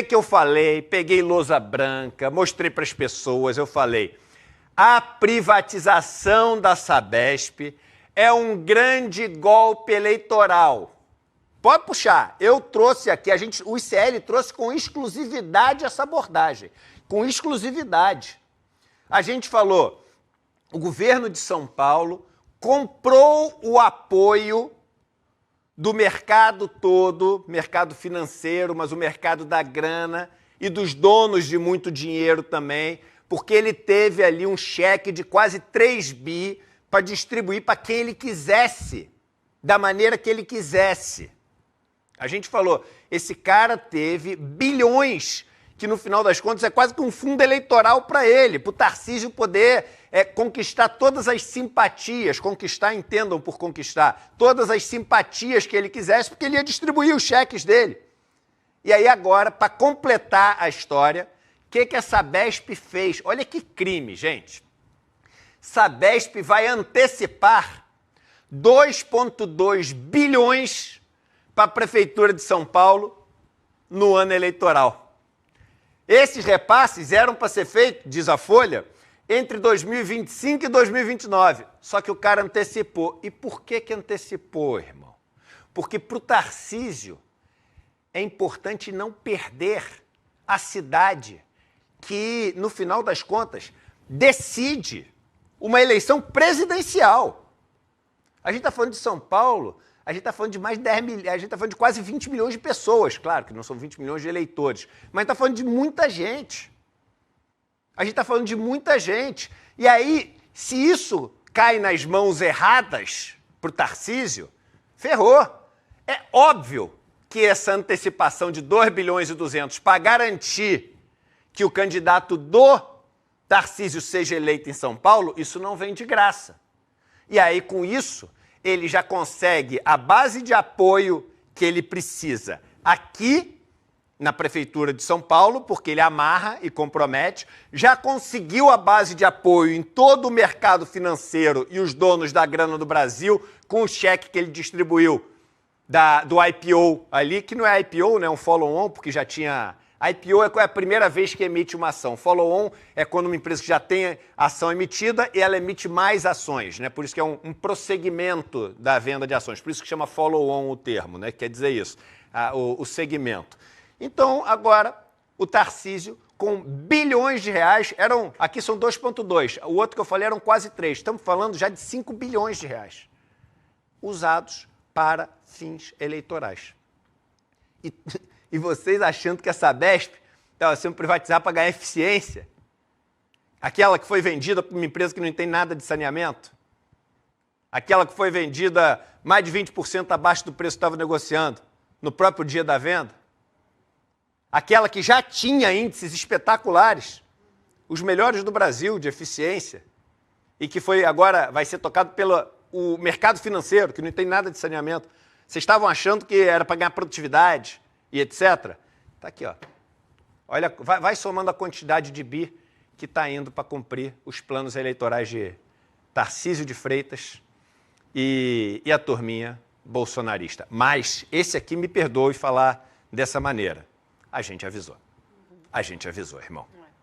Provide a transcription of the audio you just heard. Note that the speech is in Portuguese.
que eu falei? Peguei lousa branca, mostrei para as pessoas, eu falei, a privatização da Sabesp é um grande golpe eleitoral. Pode puxar, eu trouxe aqui, o ICL trouxe com exclusividade essa abordagem, com exclusividade. A gente falou, o governo de São Paulo comprou o apoio do mercado todo, mercado financeiro, mas o mercado da grana e dos donos de muito dinheiro também, porque ele teve ali um cheque de quase 3 bi para distribuir para quem ele quisesse, da maneira que ele quisesse. A gente falou, esse cara teve bilhões, que no final das contas é quase que um fundo eleitoral para ele, para o Tarcísio poder conquistar todas as simpatias, entendam por conquistar, todas as simpatias que ele quisesse, porque ele ia distribuir os cheques dele. E aí agora, para completar a história, o que a Sabesp fez? Olha que crime, gente. Sabesp vai antecipar 2,2 bilhões para a Prefeitura de São Paulo no ano eleitoral. Esses repasses eram para ser feitos, diz a Folha, entre 2025 e 2029. Só que o cara antecipou. E por que antecipou, irmão? Porque para o Tarcísio é importante não perder a cidade que, no final das contas, decide uma eleição presidencial. A gente está falando de São Paulo, a gente está falando de mais de 10 milhões, a gente está falando de quase 20 milhões de pessoas, claro que não são 20 milhões de eleitores, mas está falando de muita gente. A gente está falando de muita gente. E aí, se isso cai nas mãos erradas para o Tarcísio, ferrou. É óbvio que essa antecipação de 2 bilhões e 200 para garantir que o candidato do Tarcísio seja eleito em São Paulo, isso não vem de graça. E aí, com isso, ele já consegue a base de apoio que ele precisa aqui na Prefeitura de São Paulo, porque ele amarra e compromete, já conseguiu a base de apoio em todo o mercado financeiro e os donos da grana do Brasil com o cheque que ele distribuiu do IPO ali, que não é IPO, né, é um follow-on, porque já tinha... IPO é a primeira vez que emite uma ação. Follow-on é quando uma empresa que já tem ação emitida e ela emite mais ações, né? Por isso que é um prosseguimento da venda de ações. Por isso que chama follow-on o termo, né? Quer dizer isso, o segmento. Então, agora, o Tarcísio, com bilhões de reais, aqui são 2,2, o outro que eu falei eram quase 3, estamos falando já de 5 bilhões de reais, usados para fins eleitorais. E vocês achando que a Sabesp estava sendo privatizada para ganhar eficiência? Aquela que foi vendida para uma empresa que não tem nada de saneamento? Aquela que foi vendida mais de 20% abaixo do preço que estava negociando, no próprio dia da venda? Aquela que já tinha índices espetaculares, os melhores do Brasil de eficiência, e que agora vai ser tocado pelo mercado financeiro, que não tem nada de saneamento. Vocês estavam achando que era para ganhar produtividade e etc. Está aqui, ó. Olha, vai somando a quantidade de bi que está indo para cumprir os planos eleitorais de Tarcísio de Freitas e a turminha bolsonarista. Mas esse aqui me perdoe falar dessa maneira. A gente avisou. A gente avisou, irmão.